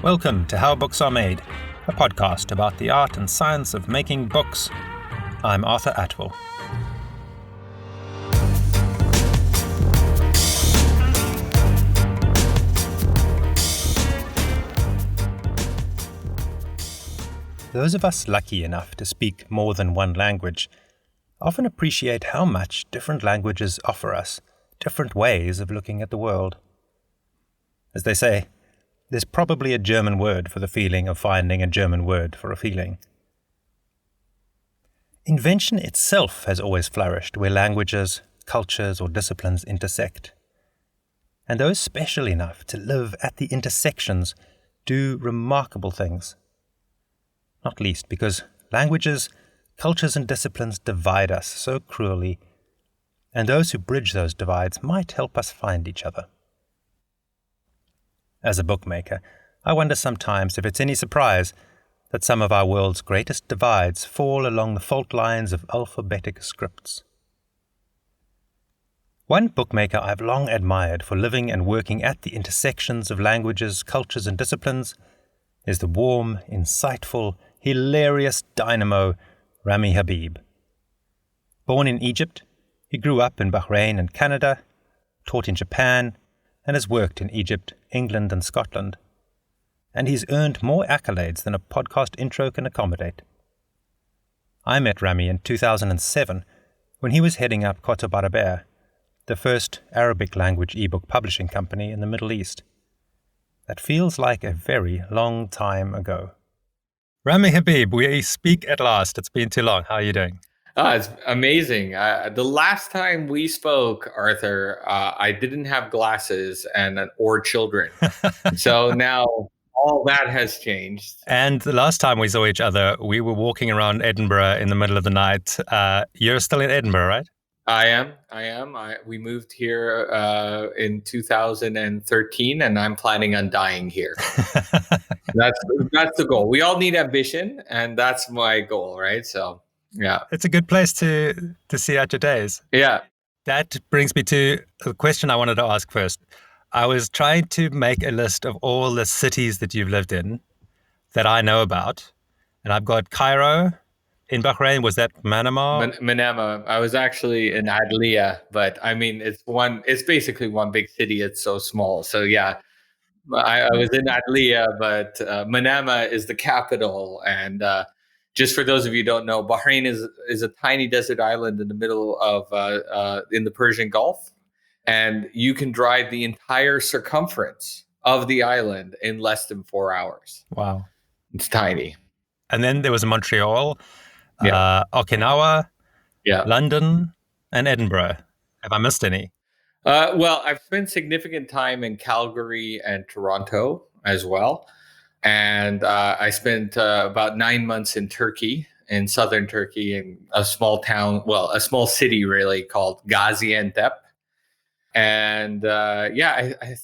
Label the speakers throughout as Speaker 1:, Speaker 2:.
Speaker 1: Welcome to How Books Are Made, a podcast about the art and science of making books. I'm Arthur Atwell. Those of us lucky enough to speak more than one language often appreciate how much different languages offer us different ways of looking at the world. As they say, there's probably a German word for the feeling of finding a German word for a feeling. Invention itself has always flourished where languages, cultures, or disciplines intersect. And those special enough to live at the intersections do remarkable things. Not least because languages, cultures, and disciplines divide us so cruelly, and those who bridge those divides might help us find each other. As a bookmaker, I wonder sometimes if it's any surprise that some of our world's greatest divides fall along the fault lines of alphabetic scripts. One bookmaker I've long admired for living and working at the intersections of languages, cultures, and disciplines is the warm, insightful, hilarious dynamo Ramy Habeeb. Born in Egypt, he grew up in Bahrain and Canada, taught in Japan, and has worked in Egypt, England, and Scotland. And he's earned more accolades than a podcast intro can accommodate. I met Ramy in 2007 when he was heading up Kotobarabia, the first Arabic language ebook publishing company in the Middle East. That feels like a very long time ago. Ramy Habeeb, we speak at last. It's been too long. How are you doing?
Speaker 2: It's amazing. The last time we spoke, Arthur, I didn't have glasses or children. So now all that has changed.
Speaker 1: And the last time we saw each other, we were walking around Edinburgh in the middle of the night. You're still in Edinburgh, right?
Speaker 2: I am. We moved here in 2013, and I'm planning on dying here. That's the goal. We all need ambition, and that's my goal, right? So. Yeah,
Speaker 1: it's a good place to see out your days.
Speaker 2: Yeah.
Speaker 1: That brings me to the question I wanted to ask first. I was trying to make a list of all the cities that you've lived in that I know about. And I've got Cairo in Bahrain. Was that Manama?
Speaker 2: Manama. I was actually in Adliya, but I mean, it's basically one big city. It's so small. So yeah, I was in Adliya, but Manama is the capital. And just for those of you who don't know, Bahrain is a tiny desert island in the middle of in the Persian Gulf, and you can drive the entire circumference of the island in less than 4 hours.
Speaker 1: Wow,
Speaker 2: it's tiny.
Speaker 1: And then there was Montreal, Okinawa, London, and Edinburgh. Have I missed any?
Speaker 2: Well, I've spent significant time in Calgary and Toronto as well. And I spent about 9 months in Turkey, in southern Turkey, in a small town, a small city really called Gaziantep. And I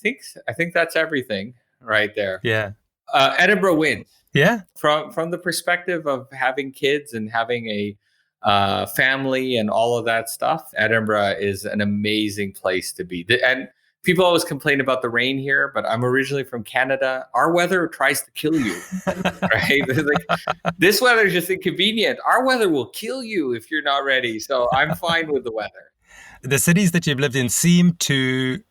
Speaker 2: think that's everything right there.
Speaker 1: Yeah.
Speaker 2: Edinburgh wins.
Speaker 1: Yeah.
Speaker 2: From the perspective of having kids and having a family and all of that stuff, Edinburgh is an amazing place to be. And people always complain about the rain here, but I'm originally from Canada. Our weather tries to kill you, right? Like, this weather is just inconvenient. Our weather will kill you if you're not ready. So I'm fine with the weather.
Speaker 1: The cities that you've lived in seem to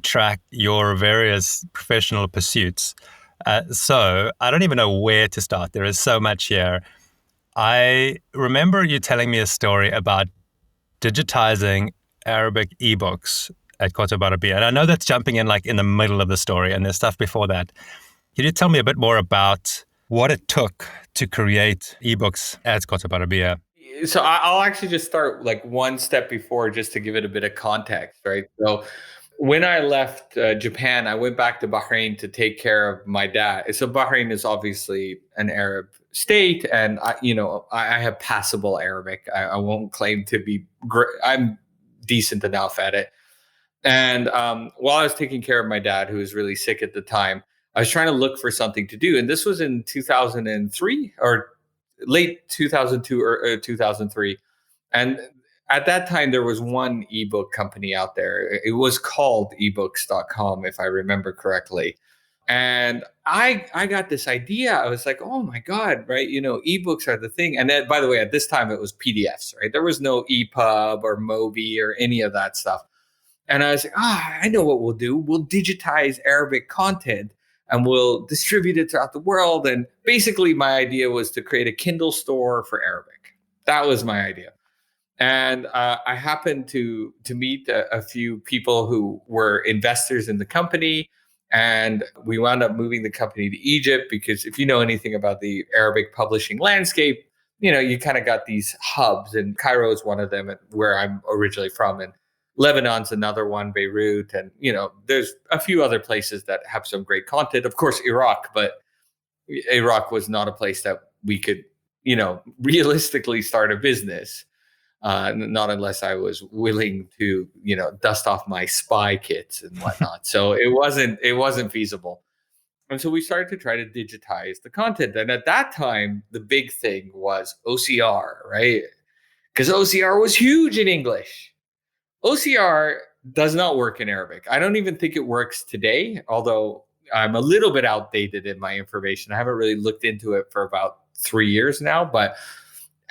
Speaker 1: track your various professional pursuits. So I don't even know where to start. There is so much here. I remember you telling me a story about digitizing Arabic ebooks at Kotobarabia. And I know that's jumping in like in the middle of the story and there's stuff before that. Can you tell me a bit more about what it took to create ebooks at Kotobarabia?
Speaker 2: So I'll actually just start like one step before just to give it a bit of context, right? So when I left Japan, I went back to Bahrain to take care of my dad. So Bahrain is obviously an Arab state, and I have passable Arabic. I won't claim to be great. I'm decent enough at it. And while I was taking care of my dad, who was really sick at the time, I was trying to look for something to do. And this was in 2003 or late 2002 or 2003. And at that time, there was one ebook company out there. It was called ebooks.com, if I remember correctly. And I got this idea. I was like, oh my God, right? Ebooks are the thing. And then, by the way, at this time it was PDFs, right? There was no EPUB or Mobi or any of that stuff. And I was like, I know what we'll do. We'll digitize Arabic content and we'll distribute it throughout the world. And basically my idea was to create a Kindle store for Arabic. That was my idea. And I happened to meet a few people who were investors in the company. And we wound up moving the company to Egypt because if you know anything about the Arabic publishing landscape, you kind of got these hubs, and Cairo is one of them, where I'm originally from. And Lebanon's another one, Beirut. And, there's a few other places that have some great content. Of course, Iraq, but Iraq was not a place that we could, realistically start a business. Not unless I was willing to, dust off my spy kits and whatnot. So it wasn't feasible. And so we started to try to digitize the content. And at that time, the big thing was OCR, right? Because OCR was huge in English. OCR does not work in Arabic. I don't even think it works today, although I'm a little bit outdated in my information. I haven't really looked into it for about 3 years now, but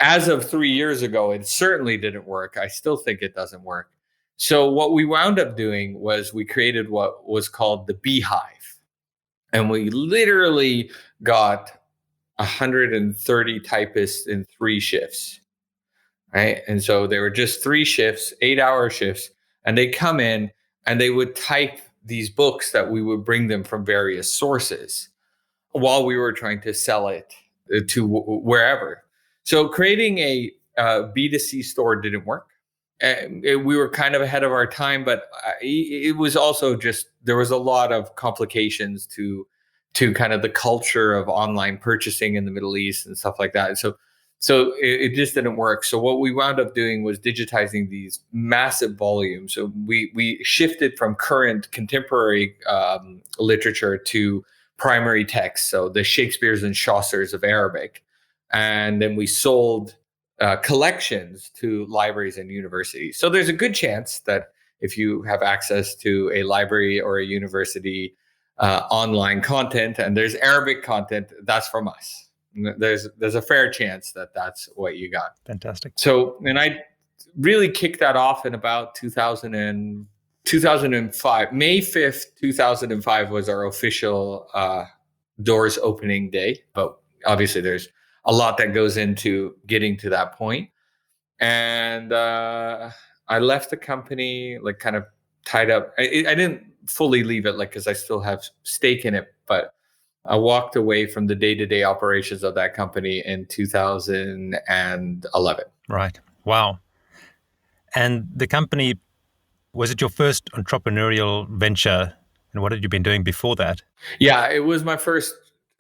Speaker 2: as of 3 years ago, it certainly didn't work. I still think it doesn't work. So what we wound up doing was we created what was called the Beehive. And we literally got 130 typists in 3 shifts, right? And so there were just 3 shifts, 8-hour shifts, and they come in and they would type these books that we would bring them from various sources while we were trying to sell it to wherever. So creating a B2C store didn't work. We were kind of ahead of our time, but it was also just, there was a lot of complications to kind of the culture of online purchasing in the Middle East and stuff like that. So it just didn't work. So what we wound up doing was digitizing these massive volumes. So we shifted from current contemporary literature to primary text. So the Shakespeare's and Chaucer's of Arabic. And then we sold collections to libraries and universities. So there's a good chance that if you have access to a library or a university online content and there's Arabic content, that's from us. There's a fair chance that that's what you got.
Speaker 1: Fantastic.
Speaker 2: So, and I really kicked that off in about 2005. May 5th, 2005 was our official doors opening day. But obviously there's a lot that goes into getting to that point. And I left the company, like kind of tied up. I didn't fully leave it, like, because I still have stake in it, but I walked away from the day-to-day operations of that company in 2011.
Speaker 1: Right. Wow. And the company, was it your first entrepreneurial venture? And what had you been doing before that?
Speaker 2: Yeah, it was my first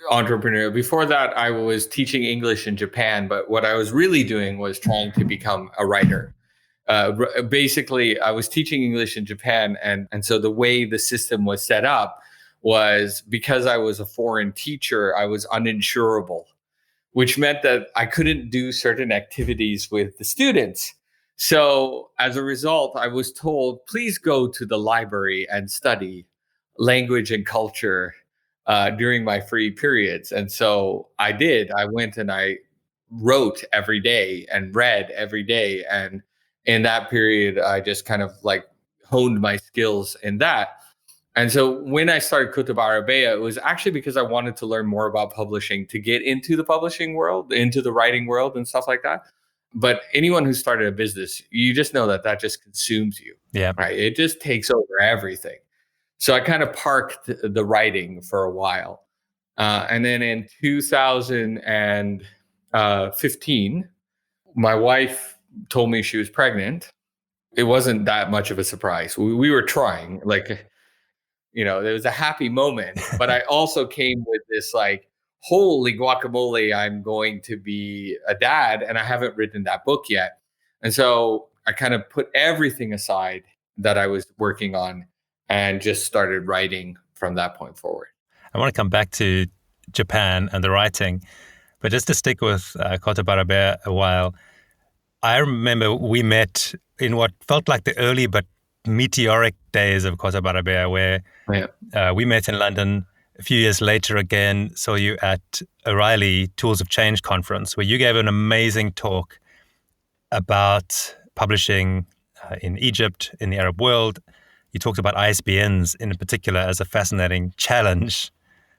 Speaker 2: entrepreneur. Before that, I was teaching English in Japan, but what I was really doing was trying to become a writer. Basically, I was teaching English in Japan, and so the way the system was set up was, because I was a foreign teacher, I was uninsurable, which meant that I couldn't do certain activities with the students. So as a result, I was told, please go to the library and study language and culture during my free periods. And so I did. I went and I wrote every day and read every day. And in that period, I just kind of like honed my skills in that. And so when I started Kotobarabia, it was actually because I wanted to learn more about publishing, to get into the publishing world, into the writing world and stuff like that. But anyone who started a business, you just know that that just consumes you.
Speaker 1: Yeah.
Speaker 2: Right. It just takes over everything. So I kind of parked the writing for a while. And then in 2015, my wife told me she was pregnant. It wasn't that much of a surprise. We were trying, like, you know, there was a happy moment, but I also came with this like, holy guacamole, I'm going to be a dad and I haven't written that book yet. And so I kind of put everything aside that I was working on and just started writing from that point forward.
Speaker 1: I want to come back to Japan and the writing, but just to stick with Kotobarabia a while, I remember we met in what felt like the early but meteoric days of Kotobarabia, where we met in London. a few years later again, saw you at O'Reilly Tools of Change conference, where you gave an amazing talk about publishing in Egypt, in the Arab world. You talked about ISBNs in particular as a fascinating challenge.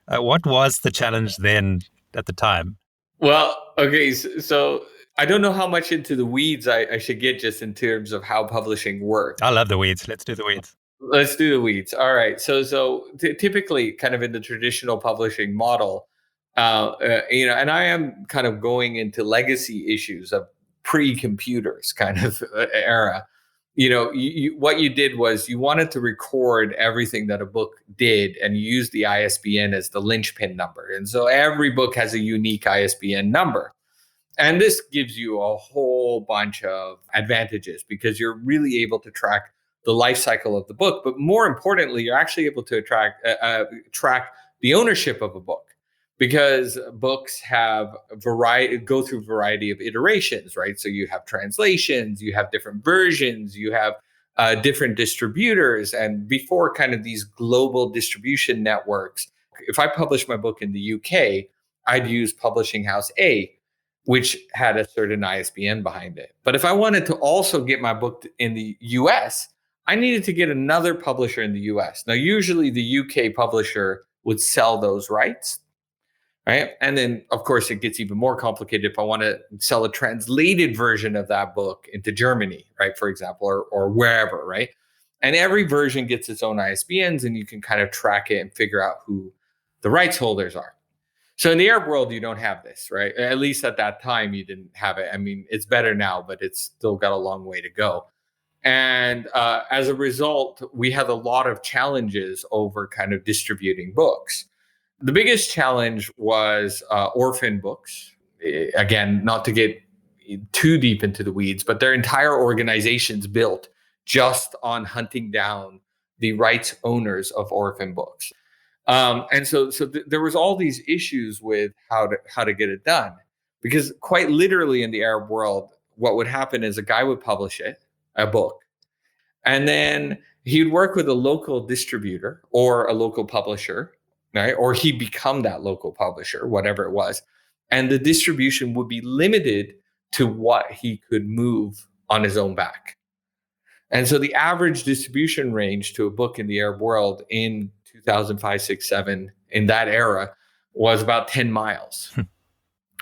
Speaker 1: What was the challenge then at the time?
Speaker 2: Well, okay, so I don't know how much into the weeds I should get just in terms of how publishing works.
Speaker 1: I love the weeds. Let's do the weeds.
Speaker 2: Let's do the weeds. All right. So typically, kind of in the traditional publishing model, and I am kind of going into legacy issues of pre-computers kind of era. What you did was you wanted to record everything that a book did, and you used the ISBN as the linchpin number. And so every book has a unique ISBN number. And this gives you a whole bunch of advantages because you're really able to track the life cycle of the book. But more importantly, you're actually able to track the ownership of a book, because books have go through a variety of iterations, right? So you have translations, you have different versions, you have different distributors. And before kind of these global distribution networks, if I published my book in the UK, I'd use publishing house A, which had a certain ISBN behind it. But if I wanted to also get my book in the US, I needed to get another publisher in the US. Now, usually the UK publisher would sell those rights, right? And then, of course, it gets even more complicated if I want to sell a translated version of that book into Germany, right, for example, or wherever, right? And every version gets its own ISBNs, and you can kind of track it and figure out who the rights holders are. So in the Arab world, you don't have this, right? At least at that time, you didn't have it. I mean, it's better now, but it's still got a long way to go. And as a result, we had a lot of challenges over kind of distributing books. The biggest challenge was orphan books. Again, not to get too deep into the weeds, but their entire organization's built just on hunting down the rights owners of orphan books. And so there was all these issues with how to get it done, because quite literally in the Arab world, what would happen is a guy would publish a book, and then he'd work with a local distributor or a local publisher, right? Or he'd become that local publisher, whatever it was. And the distribution would be limited to what he could move on his own back. And so the average distribution range to a book in the Arab world in 2005, 6, 7, in that era was about 10 miles.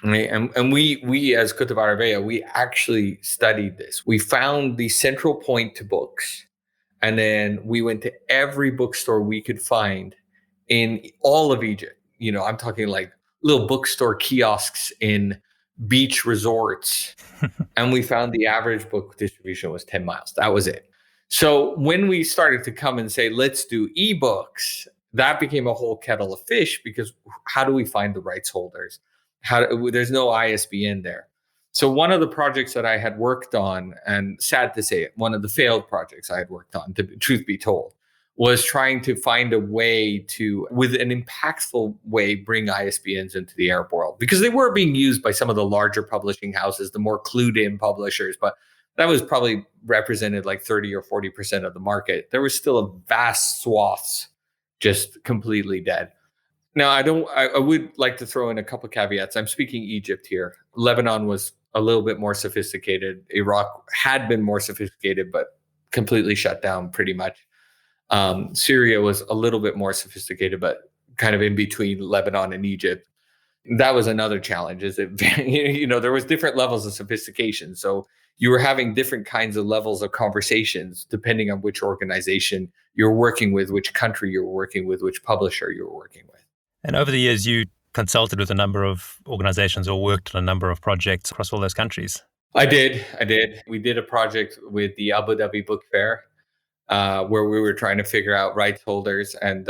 Speaker 2: Right? And we as Kotobarabia, we actually studied this. We found the central point to books. And then we went to every bookstore we could find in all of Egypt. I'm talking like little bookstore kiosks in beach resorts. And we found the average book distribution was 10 miles. That was it. So when we started to come and say, let's do ebooks, that became a whole kettle of fish, because how do we find the rights holders? There's no ISBN there. So one of the projects that I had worked on, and sad to say it, one of the failed projects I had worked on, truth be told, was trying to find a way to, with an impactful way, bring ISBNs into the Arab world, because they were being used by some of the larger publishing houses, the more clued in publishers, but that was probably represented like 30 or 40% of the market. There was still a vast swaths just completely dead. Now, I would like to throw in a couple caveats. I'm speaking Egypt here. Lebanon was a little bit more sophisticated. Iraq had been more sophisticated, but completely shut down pretty much. Syria was a little bit more sophisticated, but kind of in between Lebanon and Egypt. That was another challenge, is that, there was different levels of sophistication. So you were having different kinds of levels of conversations depending on which organization you're working with, which country you're working with, which publisher you're working with.
Speaker 1: And over the years, you consulted with a number of organizations or worked on a number of projects across all those countries.
Speaker 2: I did. We did a project with the Abu Dhabi Book Fair, where we were trying to figure out rights holders. And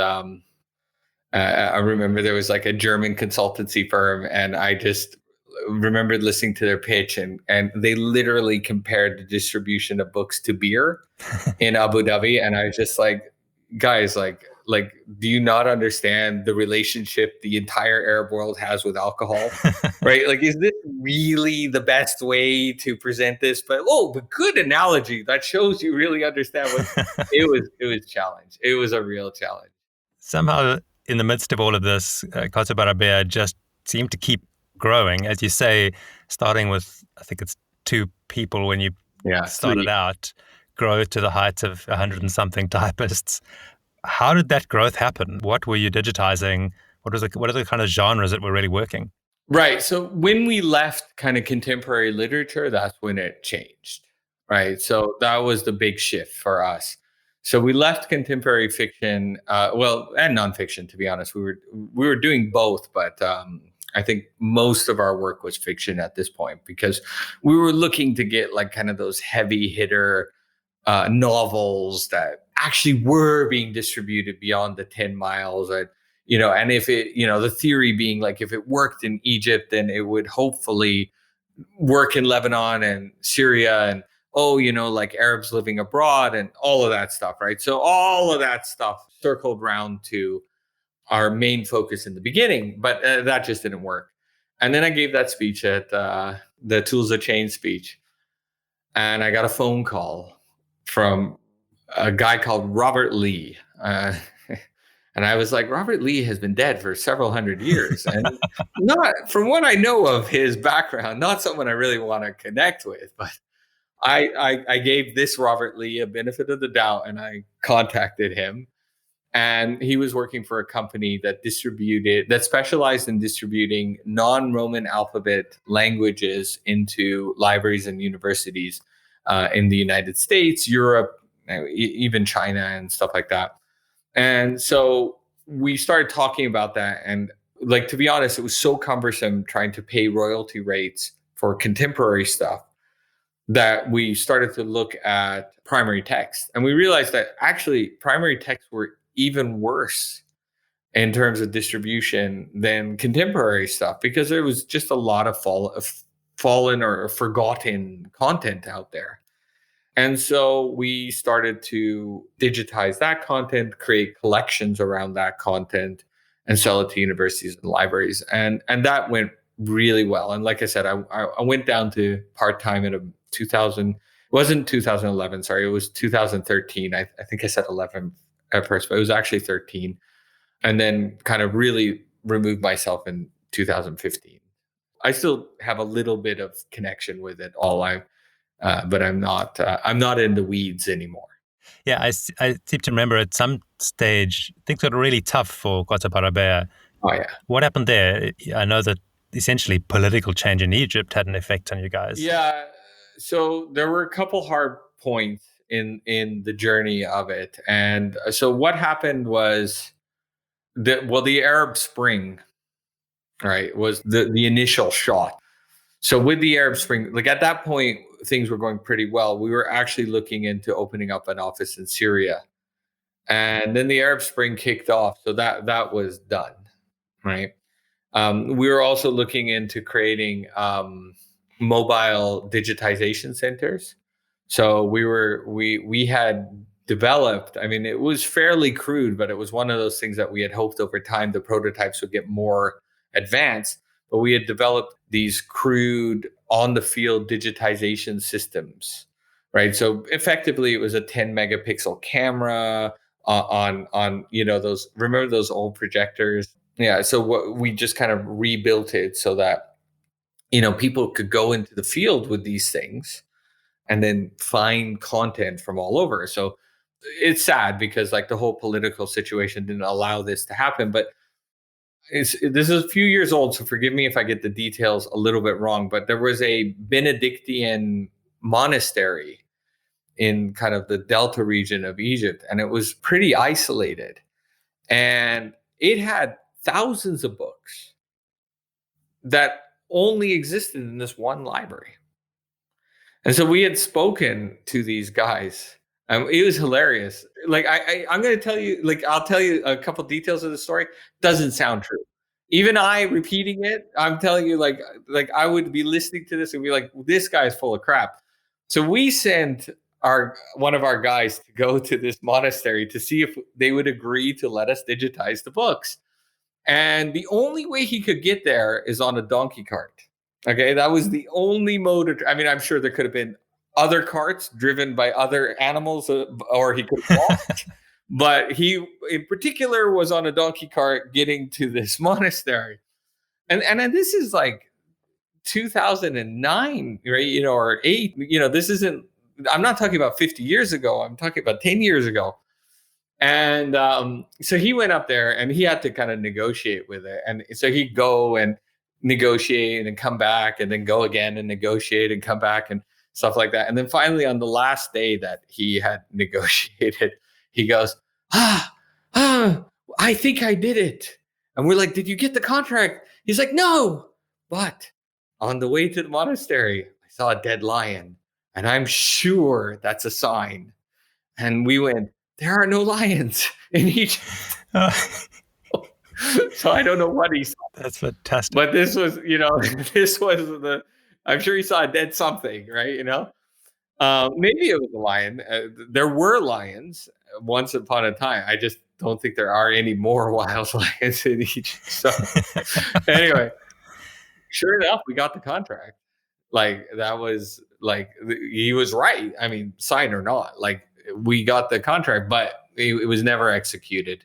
Speaker 2: I remember there was like a German consultancy firm, and I just remembered listening to their pitch, and they literally compared the distribution of books to beer in Abu Dhabi. And I was just like, guys, like, do you not understand the relationship the entire Arab world has with alcohol, right? Like, is this really the best way to present this? But good analogy. That shows you really understand what it was. It was a challenge. It was a real challenge.
Speaker 1: Somehow in the midst of all of this, Kotobarabia just seemed to keep growing, as you say, starting with, I think it's 2 people when you started
Speaker 2: 3.
Speaker 1: out, grow to the heights of 100 and something typists. How did that growth happen? What were you digitizing? What are the kind of genres that were really working?
Speaker 2: Right. So when we left kind of contemporary literature, that's when it changed. Right. So that was the big shift for us. So we left contemporary fiction, and nonfiction. To be honest, we were doing both, but I think most of our work was fiction at this point because we were looking to get like kind of those heavy hitter novels that actually were being distributed beyond the 10 miles. And if it, the theory being like if it worked in Egypt, then it would hopefully work in Lebanon and Syria and, like Arabs living abroad and all of that stuff, right? So all of that stuff circled around to our main focus in the beginning, but that just didn't work. And then I gave that speech at the Tools of Change speech. And I got a phone call from a guy called Robert Lee. And I was like, Robert Lee has been dead for several hundred years. And not from what I know of his background, not someone I really want to connect with. But I gave this Robert Lee a benefit of the doubt and I contacted him. And he was working for a company that specialized in distributing non-Roman alphabet languages into libraries and universities in the United States, Europe, even China and stuff like that. And so we started talking about that. And like, to be honest, it was so cumbersome trying to pay royalty rates for contemporary stuff that we started to look at primary text. And we realized that actually primary texts were even worse in terms of distribution than contemporary stuff because there was just a lot of fallen or forgotten content out there. And so we started to digitize that content, create collections around that content, and sell it to universities and libraries. And that went really well. And like I said, I went down to part-time in 2000. It wasn't 2011, sorry. It was 2013. I think I said 11 at first, but it was actually 13. And then kind of really removed myself in 2015. I still have a little bit of connection with it all. But I'm not in the weeds anymore.
Speaker 1: Yeah, I seem to remember at some stage things got really tough for Kotobarabia.
Speaker 2: Oh yeah.
Speaker 1: What happened there? I know that essentially political change in Egypt had an effect on you guys.
Speaker 2: Yeah. So there were a couple hard points in the journey of it. And so what happened was the Arab Spring, right, was the initial shot. So with the Arab Spring, like at that point, things were going pretty well. We were actually looking into opening up an office in Syria. And then the Arab Spring kicked off. So that was done, right? We were also looking into creating mobile digitization centers. So we had developed, I mean, it was fairly crude, but it was one of those things that we had hoped over time the prototypes would get more advanced. But we had developed these crude on the field digitization systems, right? So effectively it was a 10 megapixel camera on those, remember those old projectors? Yeah. So we just kind of rebuilt it so that, people could go into the field with these things and then find content from all over. So it's sad because like the whole political situation didn't allow this to happen, but this is a few years old, so forgive me if I get the details a little bit wrong, but there was a Benedictine monastery in kind of the Delta region of Egypt, and it was pretty isolated. And it had thousands of books that only existed in this one library. And so we had spoken to these guys. It was hilarious. Like I'm going to tell you, like I'll tell you a couple details of the story. Doesn't sound true. Even I repeating it, I'm telling you, like I would be listening to this and be like, this guy's full of crap. So we sent one of our guys to go to this monastery to see if they would agree to let us digitize the books. And the only way he could get there is on a donkey cart. Okay, that was the only mode. I mean, I'm sure there could have been other carts driven by other animals, or he could have walked. But he in particular was on a donkey cart getting to this monastery. And this is like 2009, right? Or 8. This isn't, I'm not talking about 50 years ago. I'm talking about 10 years ago. And so he went up there and he had to kind of negotiate with it. And so he'd go and negotiate and come back and then go again and negotiate and come back and stuff like that. And then finally, on the last day that he had negotiated, he goes, I think I did it. And we're like, did you get the contract? He's like, no. But on the way to the monastery, I saw a dead lion. And I'm sure that's a sign. And we went, there are no lions in Egypt. So I don't know what he saw.
Speaker 1: That's fantastic.
Speaker 2: But this was, I'm sure he saw a dead something, right? Maybe it was a lion. There were lions once upon a time. I just don't think there are any more wild lions in Egypt. So anyway, sure enough, we got the contract. Like, that was like, he was right. I mean, sign or not, like, we got the contract, but it was never executed.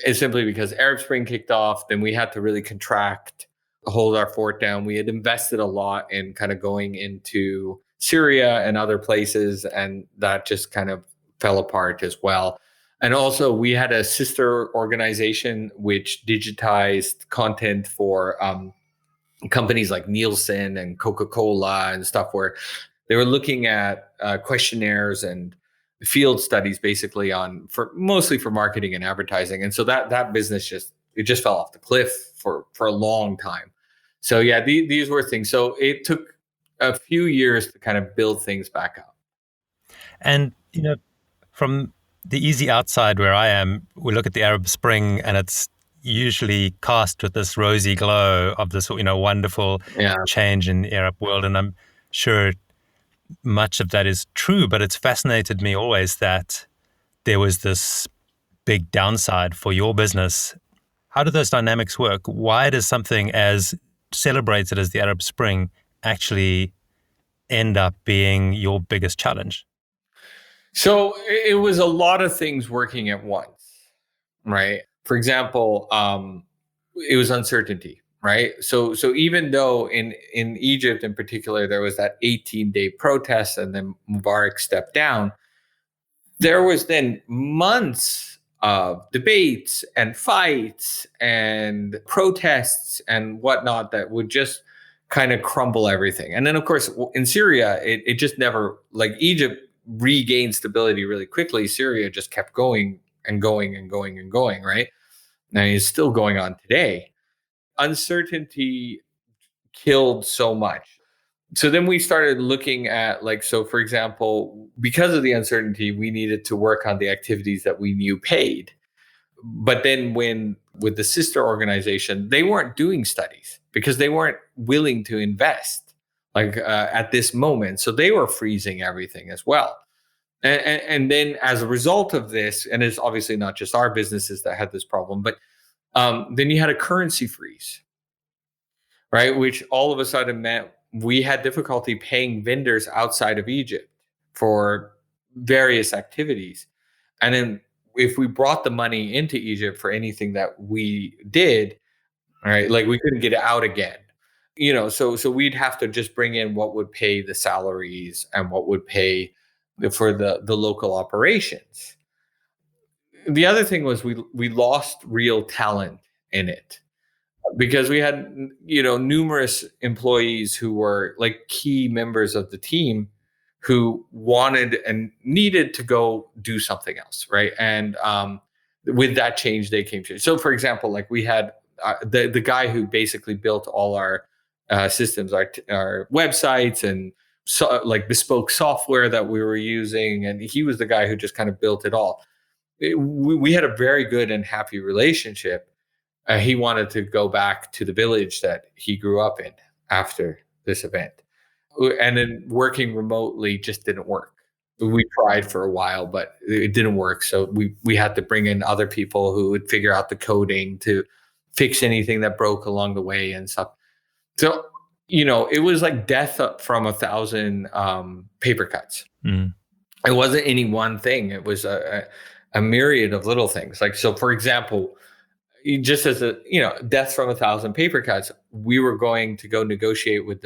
Speaker 2: It's simply because Arab Spring kicked off. Then we had to really contract, hold our fort down. We had invested a lot in kind of going into Syria and other places, and that just kind of fell apart as well. And also, we had a sister organization which digitized content for companies like Nielsen and Coca-Cola and stuff, where they were looking at questionnaires and field studies basically mostly for marketing and advertising. And so that business just fell off the cliff for a long time. So yeah, these were things. So it took a few years to kind of build things back up.
Speaker 1: And, from the easy outside where I am, we look at the Arab Spring and it's usually cast with this rosy glow of this, wonderful change in the Arab world. And I'm sure much of that is true, but it's fascinated me always that there was this big downside for your business. How do those dynamics work? Why does something as celebrated as the Arab Spring actually end up being your biggest challenge?
Speaker 2: So it was a lot of things working at once, right? For example, it was uncertainty, right? So even though in Egypt in particular, there was that 18-day protest and then Mubarak stepped down, there was then months of debates and fights and protests and whatnot that would just kind of crumble everything. And then, of course, in Syria, it just never, like, Egypt regained stability really quickly. Syria just kept going and going and going and going, right? And it's still going on today. Uncertainty killed so much. So then we started looking at, for example, because of the uncertainty, we needed to work on the activities that we knew paid. But then with the sister organization, they weren't doing studies because they weren't willing to invest at this moment. So they were freezing everything as well. And then as a result of this, and it's obviously not just our businesses that had this problem, but then you had a currency freeze, right? Which all of a sudden meant we had difficulty paying vendors outside of Egypt for various activities. And then if we brought the money into Egypt for anything that we did, right, we couldn't get it out again. So we'd have to just bring in what would pay the salaries and what would pay for the local operations. The other thing was we lost real talent in it because we had, numerous employees who were key members of the team who wanted and needed to go do something else, right? And with that change, they came to. So, for example, we had the guy who basically built all our systems, our websites and bespoke software that we were using, and he was the guy who just kind of built it all. We had a very good and happy relationship. He wanted to go back to the village that he grew up in after this event. And then working remotely just didn't work. We tried for a while, but it didn't work. So we had to bring in other people who would figure out the coding to fix anything that broke along the way and stuff. So, it was like death from 1,000 paper cuts. Mm. It wasn't any one thing. It was a a myriad of little things. Like, so for example, just as a, death from a thousand paper cuts, we were going to go negotiate with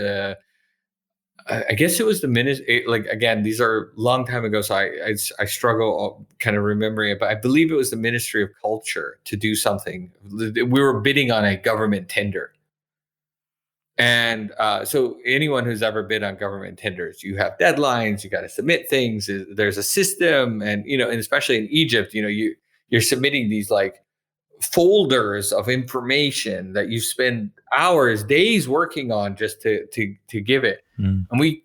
Speaker 2: I guess it was the ministry. Like, again, these are a long time ago, so I struggle kind of remembering it, but I believe it was the Ministry of Culture to do something. We were bidding on a government tender. And so anyone who's ever bid on government tenders, you have deadlines, you got to submit things. There's a system, and and especially in Egypt, you're submitting these like folders of information that you spend hours, days working on just to give it. And we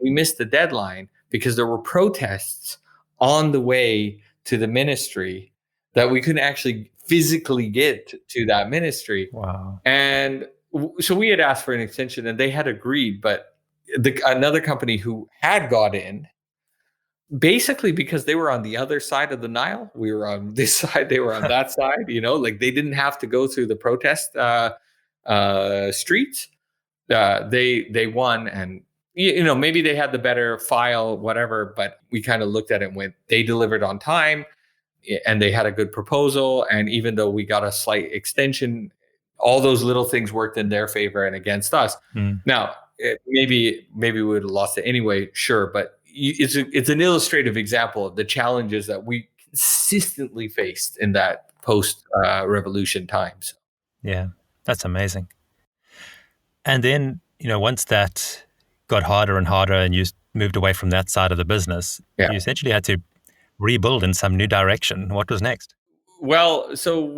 Speaker 2: missed the deadline because there were protests on the way to the ministry that we couldn't actually physically get to that ministry.
Speaker 1: Wow.
Speaker 2: And so we had asked for an extension and they had agreed, but another company who had got in, basically because they were on the other side of the Nile, we were on this side, they were on that side, like they didn't have to go through the protest streets. They won, and maybe they had the better file, whatever, but we kind of looked at it and went, they delivered on time and they had a good proposal. And even though we got a slight extension, all those little things worked in their favor and against us. Now, maybe we would have lost it anyway, sure, but it's an illustrative example of the challenges that we consistently faced in that post-revolution times.
Speaker 1: Yeah, that's amazing. And then, once that got harder and harder and you moved away from that side of the business, you essentially had to rebuild in some new direction. What was next?
Speaker 2: Well, so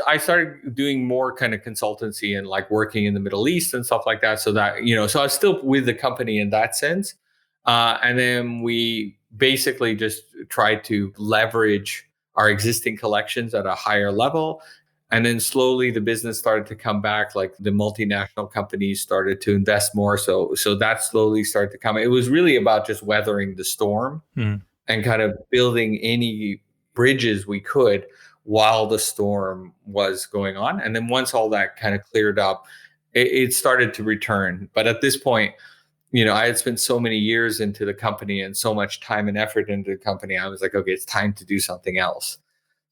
Speaker 2: I started doing more kind of consultancy and like working in the Middle East and stuff like that. So that, so I was still with the company in that sense. And then we basically just tried to leverage our existing collections at a higher level. And then slowly the business started to come back, like the multinational companies started to invest more. So that slowly started to come. It was really about just weathering the storm and kind of building any bridges we could while the storm was going on. And then once all that kind of cleared up, it started to return. But at this point, I had spent so many years into the company and so much time and effort into the company. I was like, okay, it's time to do something else.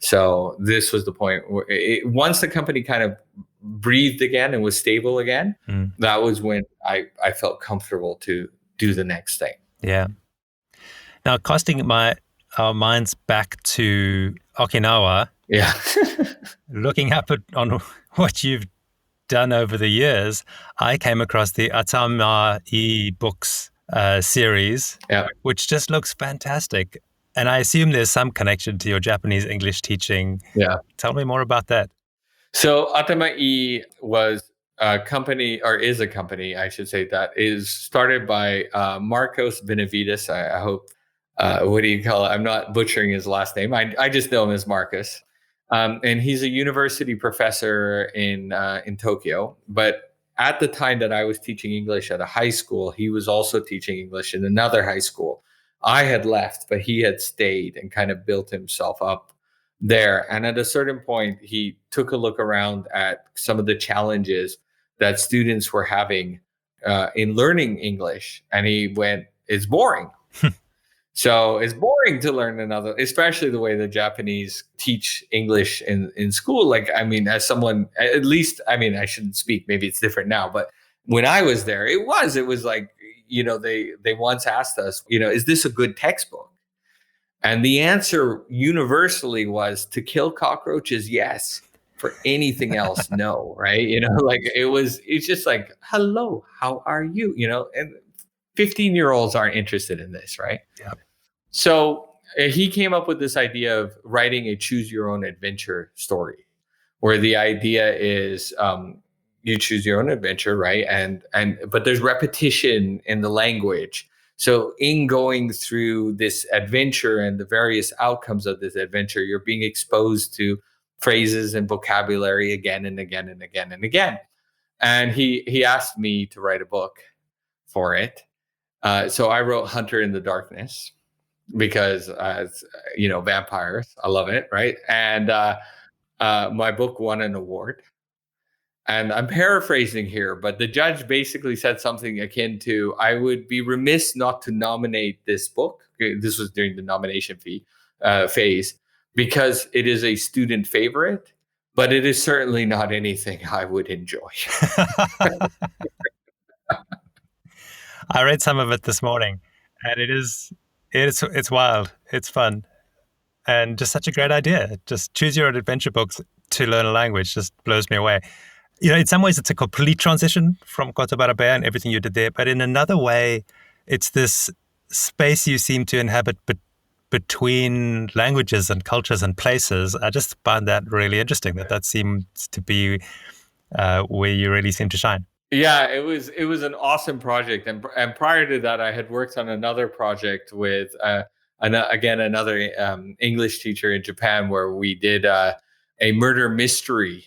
Speaker 2: So this was the point where once the company kind of breathed again and was stable again, that was when I felt comfortable to do the next thing.
Speaker 1: Yeah. Now, casting our minds back to Okinawa.
Speaker 2: Yeah.
Speaker 1: Looking up on what you've done over the years, I came across the Atama Ebooks series, which just looks fantastic. And I assume there's some connection to your Japanese English teaching.
Speaker 2: Yeah.
Speaker 1: Tell me more about that.
Speaker 2: So Atama was a company, or is a company, I should say, that is started by Marcos Benavides. I hope, what do you call it? I'm not butchering his last name. I just know him as Marcus. And he's a university professor in Tokyo. But at the time that I was teaching English at a high school, he was also teaching English in another high school. I had left, but he had stayed and kind of built himself up there. And at a certain point, he took a look around at some of the challenges that students were having in learning English. And he went, it's boring. So it's boring to learn another, especially the way the Japanese teach English in school. Like, I mean, as someone, at least, I mean, I shouldn't speak, maybe it's different now, but when I was there, it was like, they once asked us, is this a good textbook? And the answer universally was, to kill cockroaches, yes. For anything else, no, right? It's just like, hello, how are you? And 15-year-olds aren't interested in this, right?
Speaker 1: Yeah.
Speaker 2: So he came up with this idea of writing a choose your own adventure story, where the idea is you choose your own adventure, right? But there's repetition in the language. So in going through this adventure and the various outcomes of this adventure, you're being exposed to phrases and vocabulary again and again and again and again. And he asked me to write a book for it. So I wrote Hunter in the Darkness because, vampires, I love it, right? And my book won an award. And I'm paraphrasing here, but the judge basically said something akin to, I would be remiss not to nominate this book. This was during the nomination phase. because it is a student favorite, but it is certainly not anything I would enjoy.
Speaker 1: I read some of it this morning, and it's wild. It's fun, and just such a great idea. Just choose your own adventure books to learn a language just blows me away. In some ways, it's a complete transition from Kotobarabia and everything you did there, but in another way, it's this space you seem to inhabit between languages and cultures and places. I just find that really interesting. That seems to be where you really seem to shine.
Speaker 2: Yeah, it was an awesome project, and prior to that, I had worked on another project with another English teacher in Japan, where we did a murder mystery,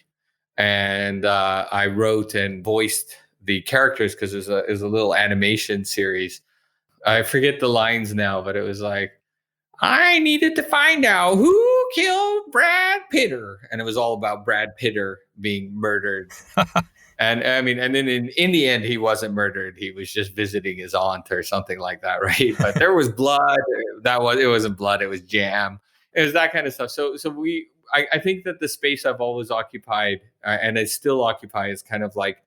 Speaker 2: and I wrote and voiced the characters because it was a little animation series. I forget the lines now, but it was like, I needed to find out who killed Brad Pitter, and it was all about Brad Pitter being murdered. And I mean, and then in the end, he wasn't murdered. He was just visiting his aunt or something like that, right? But there was blood. It wasn't blood. It was jam. It was that kind of stuff. So I think that the space I've always occupied, and I still occupy, is kind of like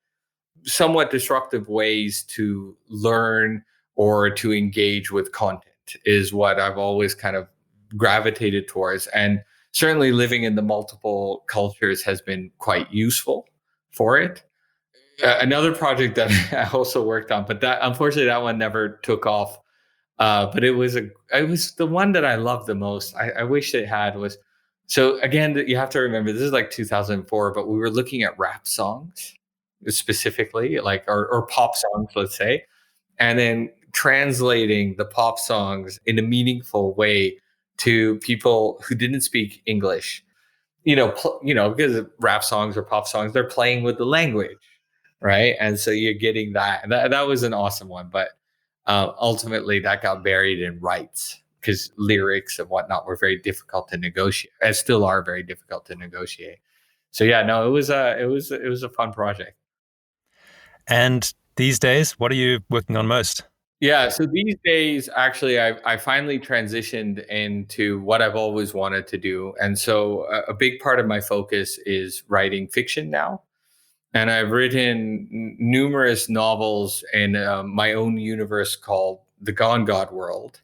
Speaker 2: somewhat disruptive ways to learn or to engage with content is what I've always kind of gravitated towards. And certainly living in the multiple cultures has been quite useful for it. Another project that I also worked on, but that unfortunately that one never took off. But it was the one that I loved the most. I wish it had was. So again, you have to remember this is like 2004, but we were looking at rap songs specifically, like or pop songs, let's say, and then translating the pop songs in a meaningful way to people who didn't speak English. Because rap songs or pop songs, they're playing with the language, right? And so you're getting that. And that was an awesome one. But ultimately, that got buried in rights because lyrics and whatnot were very difficult to negotiate, and still are very difficult to negotiate. So yeah, no, it was a fun project.
Speaker 1: And these days, what are you working on most?
Speaker 2: Yeah, so these days, actually, I finally transitioned into what I've always wanted to do, and so a big part of my focus is writing fiction now. And I've written numerous novels in my own universe called the Gone God World,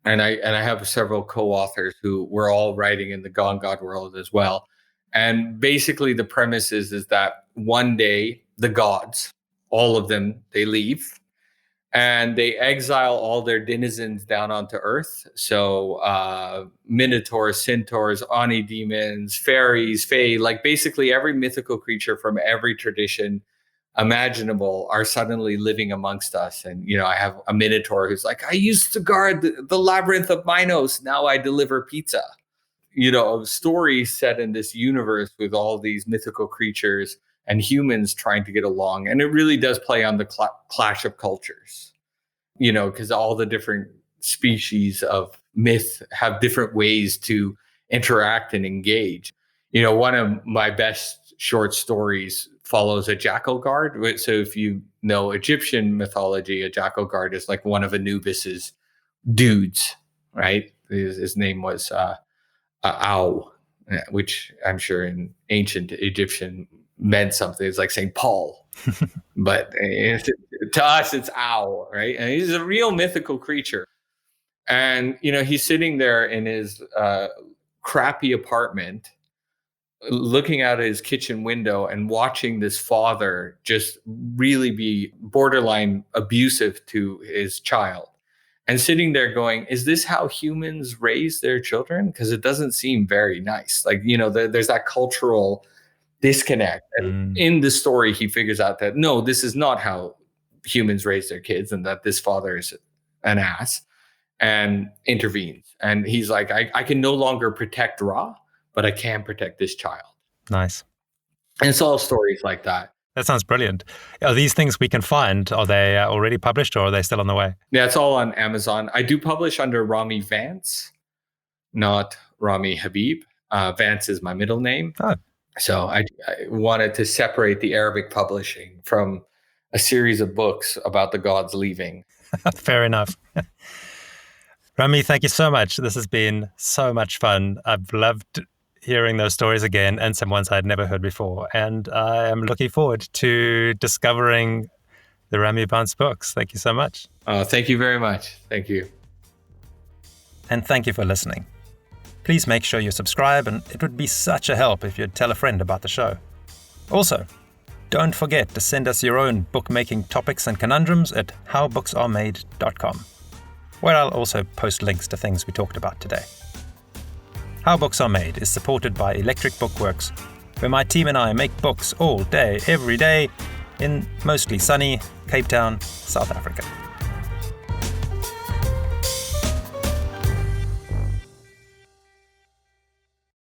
Speaker 2: and I have several co-authors who we're all writing in the Gone God World as well. And basically, the premise is that one day the gods, all of them, they leave and they exile all their denizens down onto Earth. So minotaurs, centaurs, Ani demons, fairies, fae, like basically every mythical creature from every tradition imaginable are suddenly living amongst us. And, I have a minotaur who's like, I used to guard the labyrinth of Minos. Now I deliver pizza. Stories set in this universe with all these mythical creatures and humans trying to get along. And it really does play on the clash of cultures, because all the different species of myth have different ways to interact and engage. One of my best short stories follows a jackal guard. So if you know Egyptian mythology, a jackal guard is like one of Anubis's dudes, right? His name was Au, which I'm sure in ancient Egyptian meant something. It's like St. Paul, but to us, it's Au, right? And he's a real mythical creature. And, he's sitting there in his crappy apartment, looking out his kitchen window and watching this father just really be borderline abusive to his child. And sitting there going, is this how humans raise their children? Because it doesn't seem very nice. Like, there's that cultural disconnect. And in the story, he figures out that, no, this is not how humans raise their kids, and that this father is an ass, and intervenes. And he's like, I can no longer protect Ra, but I can protect this child.
Speaker 1: Nice.
Speaker 2: And it's all stories like that.
Speaker 1: That sounds brilliant. Are these things we can find? Are they already published, or are they still on the way?
Speaker 2: Yeah, it's all on Amazon. I do publish under Ramy Vance, not Ramy Habeeb. Vance is my middle name.
Speaker 1: Oh.
Speaker 2: So I wanted to separate the Arabic publishing from a series of books about the gods leaving.
Speaker 1: Fair enough. Ramy, thank you so much. This has been so much fun. I've loved hearing those stories again and some ones I'd never heard before. And I am looking forward to discovering the Ramy Habeeb books. Thank you so much.
Speaker 2: Thank you very much. Thank you.
Speaker 1: And thank you for listening. Please make sure you subscribe, and it would be such a help if you'd tell a friend about the show. Also, don't forget to send us your own bookmaking topics and conundrums at howbooksaremade.com, where I'll also post links to things we talked about today. How Books Are Made is supported by Electric Bookworks, where my team and I make books all day, every day, in mostly sunny Cape Town, South Africa.